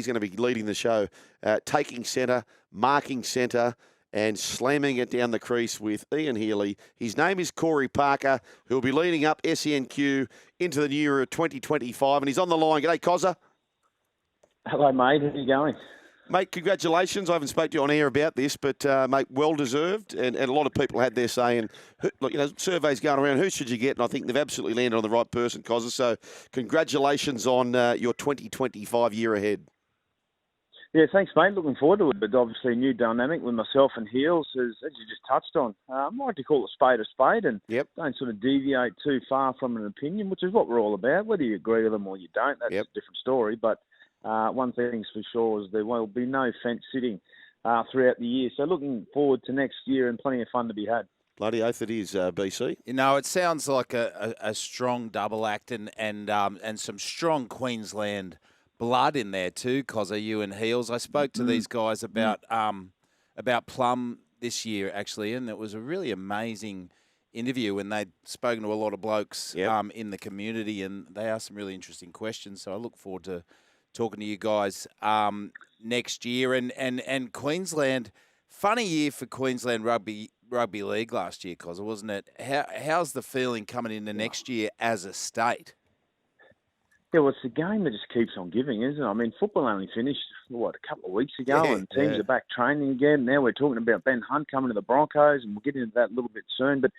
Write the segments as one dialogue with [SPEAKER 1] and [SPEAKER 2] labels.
[SPEAKER 1] he's going to be leading the show, taking centre, marking centre, and slamming it down the crease with Ian Healy. His name is Corey Parker, who will be leading up SENQ into the new year of 2025, and he's on the line. G'day, Cozza.
[SPEAKER 2] Hello, mate. How are you going?
[SPEAKER 1] Mate, congratulations. I haven't spoken to you on air about this, but, mate, well-deserved. And a lot of people had their say. And, look, surveys going around, who should you get? And I think they've absolutely landed on the right person, Cozza. So congratulations on your 2025 year ahead.
[SPEAKER 2] Yeah, thanks, mate. Looking forward to it. But obviously a new dynamic with myself and Heels, as you just touched on. I like to call a spade and don't sort of deviate too far from an opinion, which is what we're all about. Whether you agree with them or you don't, that's a different story. But one thing's for sure is there will be no fence sitting throughout the year. So looking forward to next year and plenty of fun to be had.
[SPEAKER 1] Bloody oath it is, BC.
[SPEAKER 3] You know, it sounds like a strong double act and some strong Queensland blood in there too, Cozza, you and Heels. I spoke to these guys about Plum this year, actually, and it was a really amazing interview, and they'd spoken to a lot of blokes in the community, and they asked some really interesting questions. So I look forward to talking to you guys next year. And Queensland, funny year for Queensland Rugby League last year, Cozza, wasn't it? How's the feeling coming into next year as a state?
[SPEAKER 2] Yeah, well, it's a game that just keeps on giving, isn't it? I mean, football only finished, a couple of weeks ago, and teams are back training again. Now we're talking about Ben Hunt coming to the Broncos, and we'll get into that a little bit soon. But,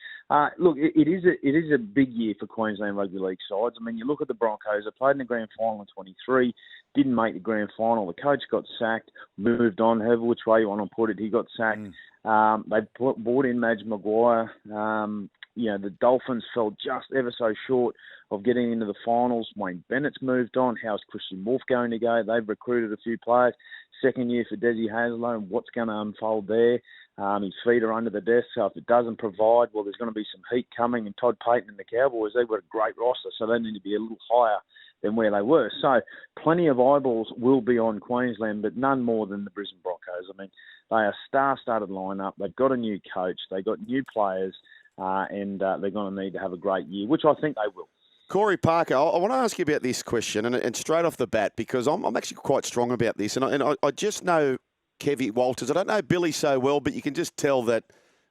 [SPEAKER 2] look, it is a big year for Queensland Rugby League sides. I mean, you look at the Broncos. They played in the grand final in 23, didn't make the grand final. The coach got sacked, moved on, however which way you want to put it. He got sacked. They brought in Madge, Maguire. The Dolphins fell just ever so short of getting into the finals. Wayne Bennett's moved on. How's Christian Wolf going to go? They've recruited a few players. Second year for Desi Hasler. What's going to unfold there? His feet are under the desk, so if it doesn't provide, well, there's going to be some heat coming. And Todd Payton and the Cowboys, they've got a great roster, so they need to be a little higher than where they were. So plenty of eyeballs will be on Queensland, but none more than the Brisbane Broncos. I mean, they are a star-studded lineup. They've got a new coach. They've got new players. And they're going to need to have a great year, which I think they will.
[SPEAKER 1] Corey Parker, I want to ask you about this question, and straight off the bat, because I'm actually quite strong about this, and I just know Kevy Walters. I don't know Billy so well, but you can just tell that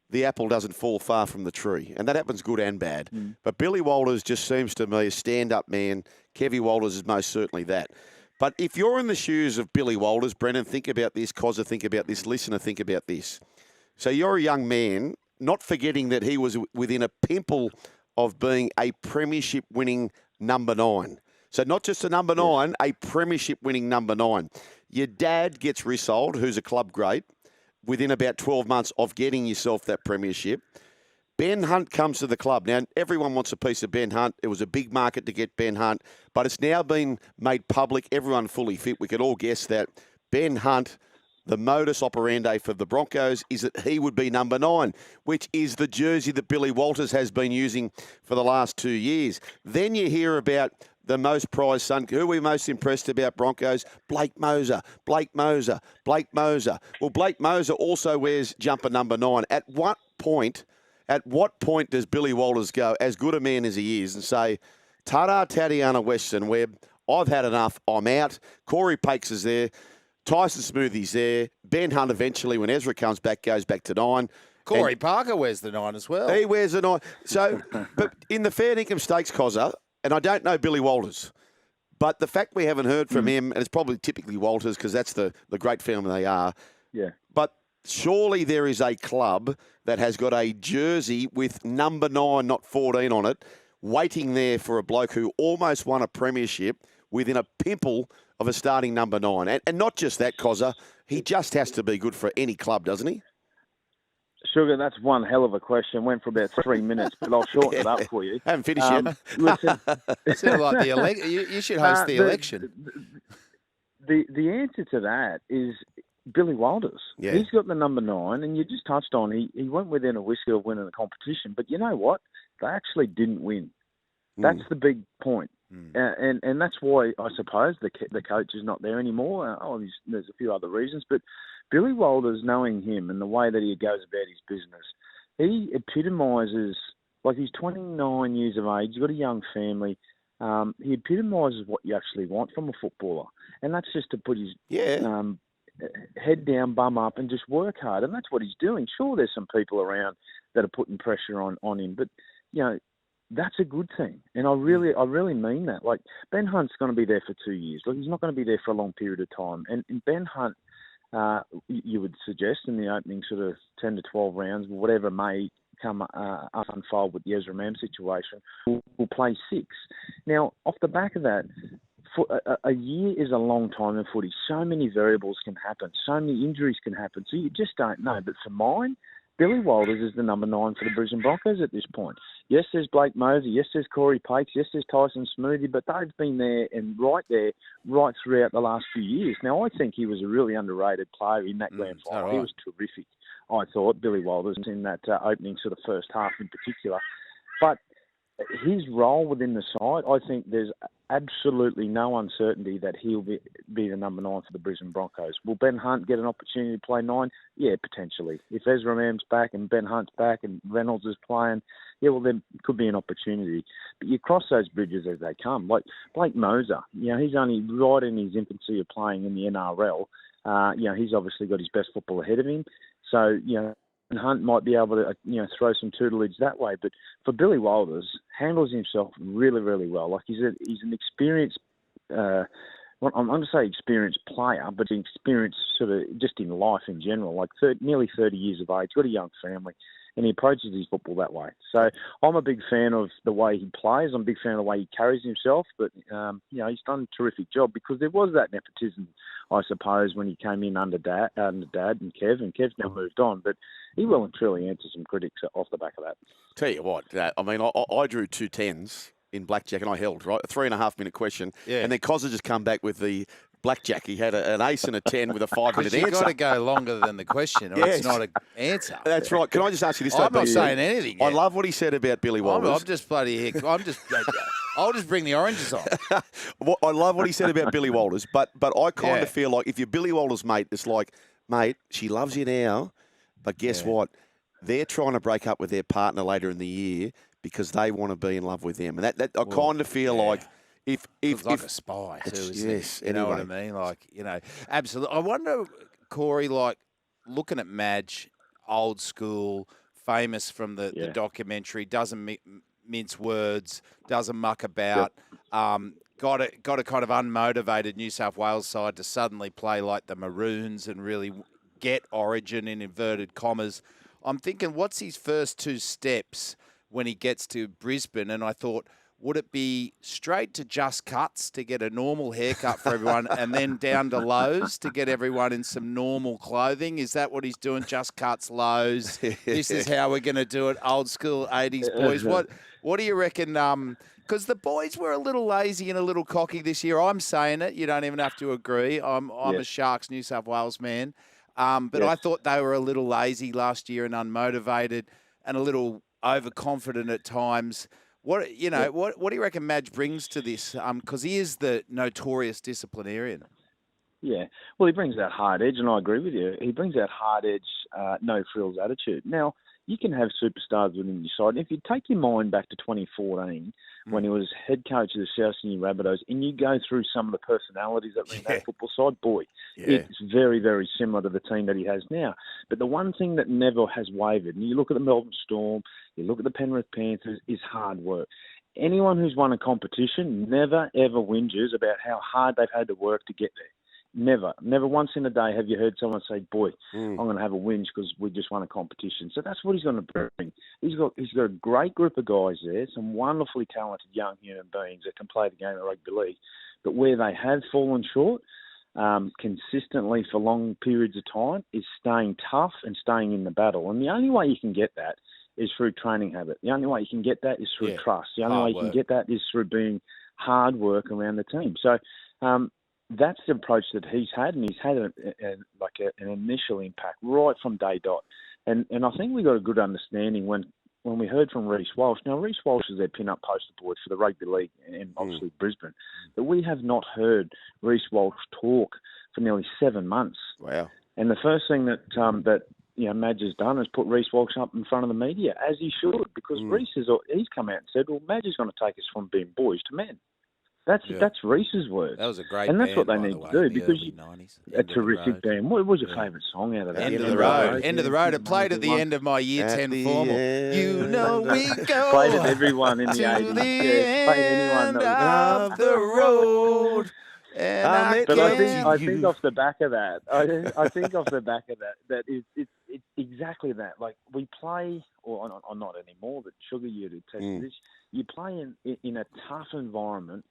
[SPEAKER 1] the apple doesn't fall far from the tree, and that happens good and bad. But Billy Walters just seems to me a stand-up man. Kevy Walters is most certainly that. But if you're in the shoes of Billy Walters, Brendan, think about this. Cozza, think about this. Listener, think about this. So you're a young man, not forgetting that he was within a pimple of being a premiership-winning number 9. So not just a number 9, a premiership-winning number 9. Your dad gets resold, who's a club great, within about 12 months of getting yourself that premiership. Ben Hunt comes to the club. Now, everyone wants a piece of Ben Hunt. It was a big market to get Ben Hunt, but it's now been made public. Everyone fully fit. We could all guess that Ben Hunt, the modus operandi for the Broncos is that he would be number 9, which is the jersey that Billy Walters has been using for the last 2 years. Then you hear about the most prized son. Who are we most impressed about, Broncos? Blake Moser. Well, Blake Moser also wears jumper number 9. At what point does Billy Walters go, as good a man as he is, and say, ta-da, Tatiana Western Webb, I've had enough, I'm out. Corey Pakes is there. Tyson Smoothie's there. Ben Hunt eventually, when Ezra comes back, goes back to 9.
[SPEAKER 3] Corey Parker wears the 9 as well.
[SPEAKER 1] He wears the 9. So, but in the fair income stakes, Cozza, and I don't know Billy Walters, but the fact we haven't heard from him, and it's probably typically Walters because that's the great family they are.
[SPEAKER 2] Yeah.
[SPEAKER 1] But surely there is a club that has got a jersey with number 9, not 14 on it, waiting there for a bloke who almost won a premiership within a pimple of a starting number 9. And not just that, Cozza, he just has to be good for any club, doesn't he?
[SPEAKER 2] Sugar, that's one hell of a question. Went for about 3 minutes, but I'll shorten it up for you.
[SPEAKER 1] Haven't finished yet.
[SPEAKER 2] Listen,
[SPEAKER 3] Sound like you should host the election.
[SPEAKER 2] The answer to that is Billy Walters.
[SPEAKER 1] Yeah.
[SPEAKER 2] He's got the number 9, and you just touched on he went within a whisker of winning the competition. But you know what? They actually didn't win. That's the big point. And that's why I suppose the coach is not there anymore. There's a few other reasons, but Billy Walters, knowing him and the way that he goes about his business, he epitomises, like he's 29 years of age, he's got a young family, he epitomises what you actually want from a footballer, and that's just to put his head down, bum up, and just work hard, and that's what he's doing. Sure, there's some people around that are putting pressure on him, but that's a good thing, and I really mean that. Like, Ben Hunt's going to be there for 2 years. Like, he's not going to be there for a long period of time, and Ben Hunt, you would suggest in the opening sort of 10 to 12 rounds, whatever may come unfold with the Ezra Mam situation, will play 6. Now, off the back of that, a year is a long time in footy. So many variables can happen. So many injuries can happen. So you just don't know. But for mine, Billy Walters is the number 9 for the Brisbane Broncos at this point. Yes, there's Blake Moser. Yes, there's Corey Pakes. Yes, there's Tyson Smoothie. But they've been there and right throughout the last few years. Now, I think he was a really underrated player in that grand final. Right. He was terrific, I thought, Billy Walters, in that opening sort of first half in particular. But his role within the side, I think there's absolutely no uncertainty that he'll be the number 9 for the Brisbane Broncos. Will Ben Hunt get an opportunity to play 9? Yeah, potentially. If Ezra Mam's back and Ben Hunt's back and Reynolds is playing, yeah, well, then could be an opportunity. But you cross those bridges as they come. Like Blake Moser, he's only right in his infancy of playing in the NRL. He's obviously got his best football ahead of him. So, and Hunt might be able to, throw some tutelage that way. But for Billy Walters, handles himself really, really well. Like he's an experienced, I'm going to say experienced player, but an experienced sort of just in life in general. Like nearly 30 years of age, got a young family, and he approaches his football that way. So I'm a big fan of the way he plays. I'm a big fan of the way he carries himself. But he's done a terrific job because there was that nepotism, I suppose, when he came in under Dad and Kev, and Kev's now moved on. But he will and truly answer some critics off the back of that.
[SPEAKER 1] Tell you what, I drew 2 10s in blackjack, and I held, right? A 3.5 minute question. Yeah. And then Cozza just come back with the blackjack. He had an ace and a 10 with a 5-minute answer.
[SPEAKER 3] You've got to go longer than the question, or it's not an answer.
[SPEAKER 1] That's right. Can I just ask you this?
[SPEAKER 3] I'm not saying anything yet.
[SPEAKER 1] I love what he said about Billy Walters.
[SPEAKER 3] I'm just bloody heck. I'll just bring the oranges on.
[SPEAKER 1] I love what he said about Billy Walters, but I kind of feel like if you're Billy Walters' mate, it's like, mate, she loves you now, but guess what? They're trying to break up with their partner later in the year because they want to be in love with them. And that I kind of feel like if
[SPEAKER 3] it's like a spy too, isn't it? You know what I mean? Like, absolutely. I wonder, Corey, like looking at Madge, old school, famous from the documentary, doesn't mince words, doesn't muck about, got a kind of unmotivated New South Wales side to suddenly play like the Maroons and really get Origin in inverted commas. I'm thinking, what's his first 2 steps when he gets to Brisbane? And I thought, would it be straight to Just Cuts to get a normal haircut for everyone and then down to Lowe's to get everyone in some normal clothing? Is that what he's doing? Just Cuts, Lowe's. This is how we're going to do it. Old school 80s boys. What do you reckon? Because the boys were a little lazy and a little cocky this year. I'm saying it. You don't even have to agree. I'm a Sharks New South Wales man. But I thought they were a little lazy last year and unmotivated and a little overconfident at times. What do you reckon Madge brings to this? Because he is the notorious disciplinarian.
[SPEAKER 2] Yeah, well, he brings that hard edge, and I agree with you. He brings that hard edge, no frills attitude. Now, you can have superstars within your side. If you take your mind back to 2014, when he was head coach of the South Sydney Rabbitohs, and you go through some of the personalities that were in that football side, it's very, very similar to the team that he has now. But the one thing that never has wavered, and you look at the Melbourne Storm, you look at the Penrith Panthers, is hard work. Anyone who's won a competition never, ever whinges about how hard they've had to work to get there. Never once in a day have you heard someone say, boy, I'm going to have a whinge because we just won a competition. So that's what he's going to bring. He's got a great group of guys there, some wonderfully talented young human beings that can play the game of rugby league. But where they have fallen short consistently for long periods of time is staying tough and staying in the battle. And the only way you can get that is through training habit. The only way you can get that is through trust. The only way you can get that is through being hard work around the team. So that's the approach that he's had, and he's had an initial impact right from day dot. And I think we got a good understanding when we heard from Reece Walsh. Now, Reece Walsh is their pin-up poster boy for the Rugby League and obviously Brisbane. But we have not heard Reece Walsh talk for nearly 7 months.
[SPEAKER 1] Wow. And
[SPEAKER 2] the first thing that Madge has done is put Reece Walsh up in front of the media, as he should, because Reece he's come out and said, well, Madge is going to take us from being boys to men. That's Reese's words.
[SPEAKER 3] That was a great
[SPEAKER 2] and that's
[SPEAKER 3] band,
[SPEAKER 2] what they
[SPEAKER 3] by
[SPEAKER 2] need
[SPEAKER 3] the way,
[SPEAKER 2] to do
[SPEAKER 3] in the
[SPEAKER 2] because
[SPEAKER 3] early 90s.
[SPEAKER 2] a terrific band. What was your favourite song out of that?
[SPEAKER 3] End of the Road. End of the Road. It played at the end of my Year 10 formal. You know we go.
[SPEAKER 2] Played at everyone in the
[SPEAKER 3] to
[SPEAKER 2] 80s.
[SPEAKER 3] the
[SPEAKER 2] Yeah, played anyone
[SPEAKER 3] end
[SPEAKER 2] that was...
[SPEAKER 3] of the road. And
[SPEAKER 2] But I think off the back of that, I think off the back of that it's exactly that. Like we play, or not anymore, but Sugar, you'd attest to this. You play in a tough environment,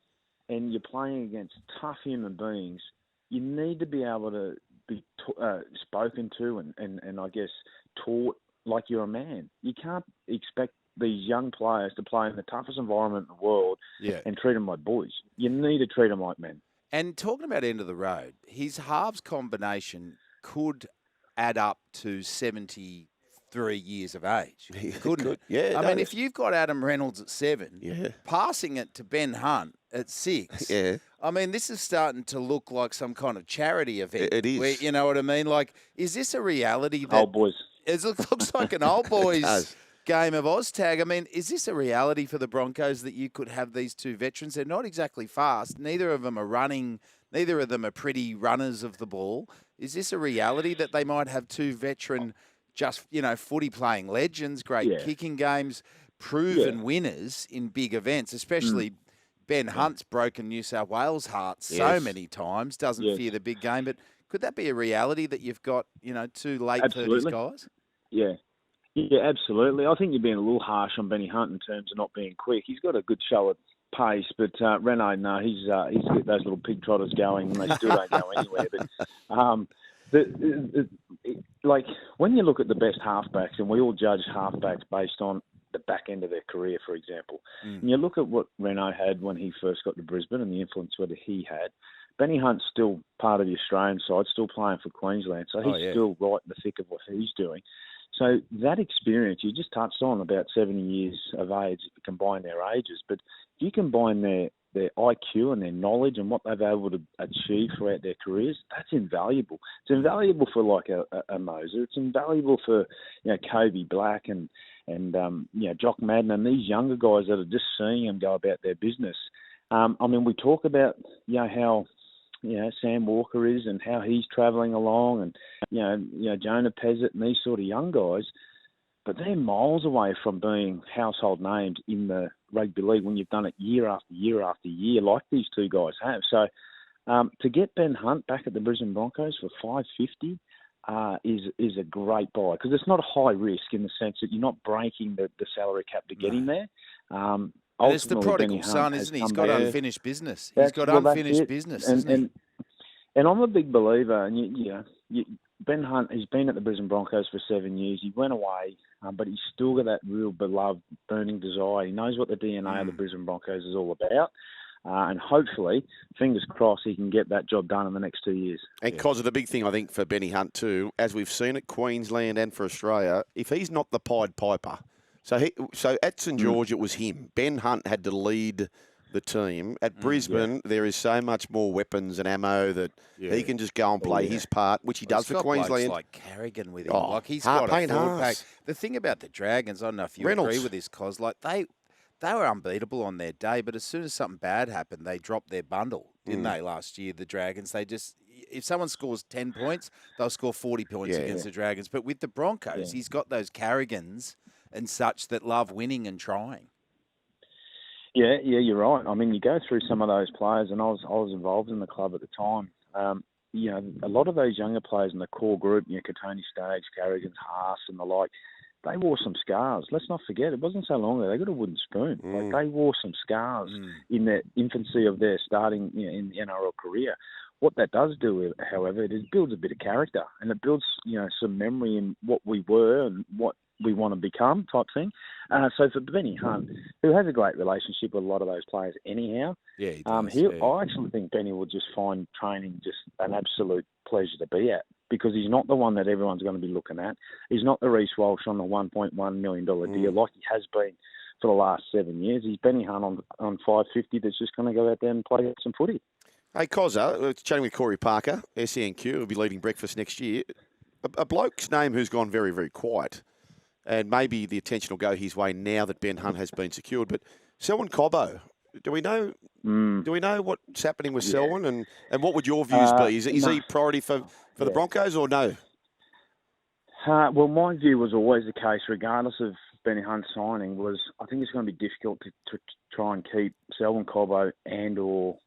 [SPEAKER 2] and you're playing against tough human beings. You need to be able to be spoken to and I guess taught like you're a man. You can't expect these young players to play in the toughest environment in the world and treat them like boys. You need to treat them like men.
[SPEAKER 3] And talking about end of the road, his halves combination could add up to 73 years of age, couldn't it?
[SPEAKER 1] Yeah.
[SPEAKER 3] I mean, if you've got Adam Reynolds at 7, passing it to Ben Hunt at 6, I mean, this is starting to look like some kind of charity event.
[SPEAKER 1] It is.
[SPEAKER 3] Where, you know what I mean? Like, is this a reality that...
[SPEAKER 2] Old boys.
[SPEAKER 3] It looks like an old boys game of Oztag. I mean, is this a reality for the Broncos that you could have these two veterans? They're not exactly fast. Neither of them are running. Neither of them are pretty runners of the ball. Is this a reality that they might have two veteran, just, footy playing legends, great kicking games, proven winners in big events, especially Ben Hunt's broken New South Wales heart so many times, doesn't fear the big game. But could that be a reality that you've got, two late 30s guys?
[SPEAKER 2] Yeah. Yeah, absolutely. I think you're being a little harsh on Benny Hunt in terms of not being quick. He's got a good show at pace, but Renault, no, he's got those little pig trotters going, and they still don't go anywhere. But like when you look at the best halfbacks, and we all judge halfbacks based on the back end of their career, for example, and you look at what Renault had when he first got to Brisbane and the influence that he had. Benny Hunt's still part of the Australian side, still playing for Queensland, so he's still right in the thick of what he's doing. So that experience, you just touched on about 70 years of age, if you combine their ages, but if you combine their IQ and their knowledge and what they've been able to achieve throughout their careers, that's invaluable. It's invaluable for like a Moser. It's invaluable for, Kobe Black and Jock Madden and these younger guys that are just seeing them go about their business. I mean, we talk about, how Sam Walker is and how he's travelling along and, Jonah Pezzett and these sort of young guys, but they're miles away from being household names in the rugby league when you've done it year after year after year like these two guys have. So to get Ben Hunt back at the Brisbane Broncos for $550 is a great buy because it's not a high risk in the sense that you're not breaking the salary cap to get him there.
[SPEAKER 3] And it's the prodigal son, isn't he? He's got unfinished business. He's got unfinished business, isn't he?
[SPEAKER 2] And I'm a big believer, and Ben Hunt, he's been at the Brisbane Broncos for 7 years. He went away, but he's still got that real beloved, burning desire. He knows what the DNA of the Brisbane Broncos is all about. And hopefully, fingers crossed, he can get that job done in the next 2 years.
[SPEAKER 1] And Cozza, the big thing, I think, for Benny Hunt too, as we've seen at Queensland and for Australia, if he's not the Pied Piper, so at St George, it was him. Ben Hunt had to lead the team. At Brisbane, there is so much more weapons and ammo that he can just go and play his part, which he does for Queensland.
[SPEAKER 3] Like Carrigan with him. Like he's got a full pack. The thing about the Dragons, I don't know if you agree with this, Coz, like they were unbeatable on their day, but as soon as something bad happened, they dropped their bundle, didn't they, last year, the Dragons? They just, if someone scores 10 points, they'll score 40 points against the Dragons. But with the Broncos, he's got those Carrigans and such that love winning and trying.
[SPEAKER 2] Yeah, you're right. I mean, you go through some of those players, and I was involved in the club at the time. A lot of those younger players in the core group, Katoni Staggs, Carrigans, Haas, and the like, they wore some scars. Let's not forget, it wasn't so long ago. They got a wooden spoon. Like they wore some scars in the infancy of their starting in the NRL career. What that does do, however, it builds a bit of character, and it builds some memory in what we were and what we want to become type thing. So for Benny Hunt, who has a great relationship with a lot of those players anyhow,
[SPEAKER 3] he does,
[SPEAKER 2] I actually think Benny will just find training just an absolute pleasure to be at because he's not the one that everyone's going to be looking at. He's not the Reece Walsh on the $1.1 million deal like he has been for the last 7 years. He's Benny Hunt on $550 that's just going to go out there and play some footy.
[SPEAKER 1] Hey, Cozza, we're chatting with Corey Parker, SENQ, who'll be leading breakfast next year. A bloke's name who's gone very, very quiet. And maybe the attention will go his way now that Ben Hunt has been secured. But Selwyn Cobbo, Do we know?
[SPEAKER 2] Mm.
[SPEAKER 1] Do we know what's happening with
[SPEAKER 2] Yeah.
[SPEAKER 1] Selwyn, and what would your views be? Is
[SPEAKER 2] No.
[SPEAKER 1] he priority for the Broncos or no?
[SPEAKER 2] Well, my view was always the case, regardless of Benny Hunt's signing, was I think it's going to be difficult to try and keep Selwyn Cobbo and or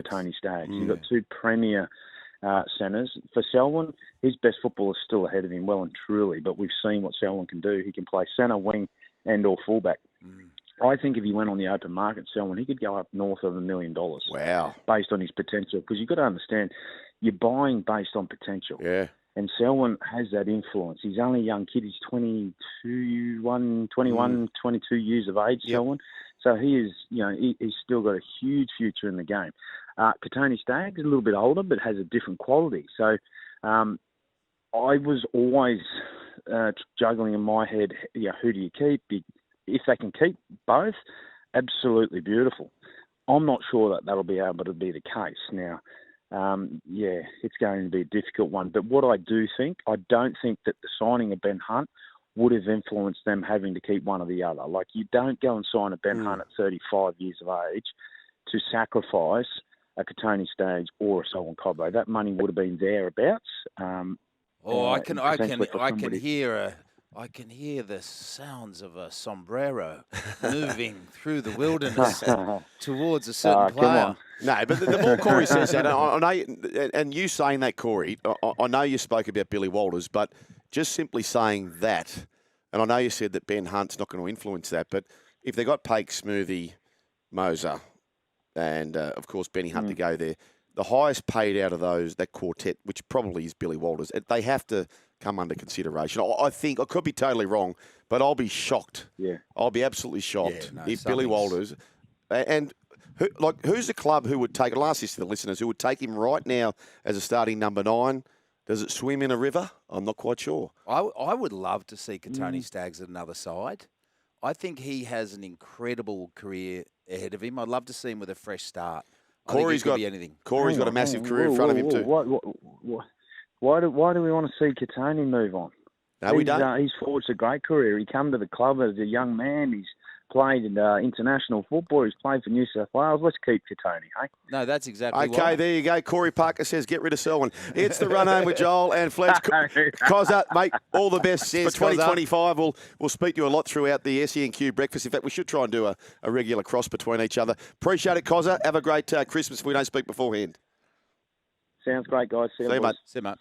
[SPEAKER 2] Tony Staggs. You've got two premier centres. For Selwyn, his best football is still ahead of him, well and truly, but we've seen what Selwyn can do. He can play centre, wing and or fullback. I think if he went on the open market, Selwyn, he could go up north of $1 million.
[SPEAKER 1] Wow.
[SPEAKER 2] Based on his potential. Because you've got to understand, you're buying based on potential.
[SPEAKER 1] Yeah.
[SPEAKER 2] And Selwyn has that influence. He's only a young kid. He's 21, 22 years of age, Selwyn. So he is, he's still got a huge future in the game. Tony Staggs is a little bit older, but has a different quality. So I was always juggling in my head, who do you keep? If they can keep both, absolutely beautiful. I'm not sure that that'll be able to be the case. Now, it's going to be a difficult one. But what I don't think that the signing of Ben Hunt would have influenced them having to keep one or the other. Like, you don't go and sign a Ben Hunt at 35 years of age to sacrifice a Tony Staggs or a Selwyn Cobbo. That money would have been thereabouts.
[SPEAKER 3] I can hear the sounds of a sombrero moving through the wilderness towards a certain player.
[SPEAKER 1] No, but the more Corey says that, I know, and you saying that, Corey, I know you spoke about Billy Walters, but just simply saying that, and I know you said that Ben Hunt's not going to influence that, but if they got Paik, Smoothie, Moser, and of course Benny Hunt to go there, the highest paid out of that quartet, which probably is Billy Walters, they have to come under consideration. I think, I could be totally wrong, but I'll be shocked.
[SPEAKER 2] Yeah.
[SPEAKER 1] I'll be absolutely shocked if Billy Walters, and who's the club who would take, I'll ask this to the listeners, who would take him right now as a starting number 9? Does it swim in a river? I'm not quite sure.
[SPEAKER 3] I would love to see Tony Staggs at another side. I think he has an incredible career ahead of him. I'd love to see him with a fresh start.
[SPEAKER 1] Corey's got a massive career in front of him too.
[SPEAKER 2] Why do we want to see Katoni move on?
[SPEAKER 1] No, we don't.
[SPEAKER 2] He's forged a great career. He came to the club as a young man. He's played in international football. He's played for New South Wales. Let's keep Katoni, hey?
[SPEAKER 3] No, that's exactly
[SPEAKER 1] okay, there you go. Corey Parker says, get rid of Selwyn. It's the run home with Joel and Fletch. Cozza, mate, all the best for 2025. We'll speak to you a lot throughout the SENQ breakfast. In fact, we should try and do a regular cross between each other. Appreciate it, Cozza. Have a great Christmas if we don't speak beforehand.
[SPEAKER 2] Sounds great, guys.
[SPEAKER 1] See you, mate.
[SPEAKER 3] See you, mate.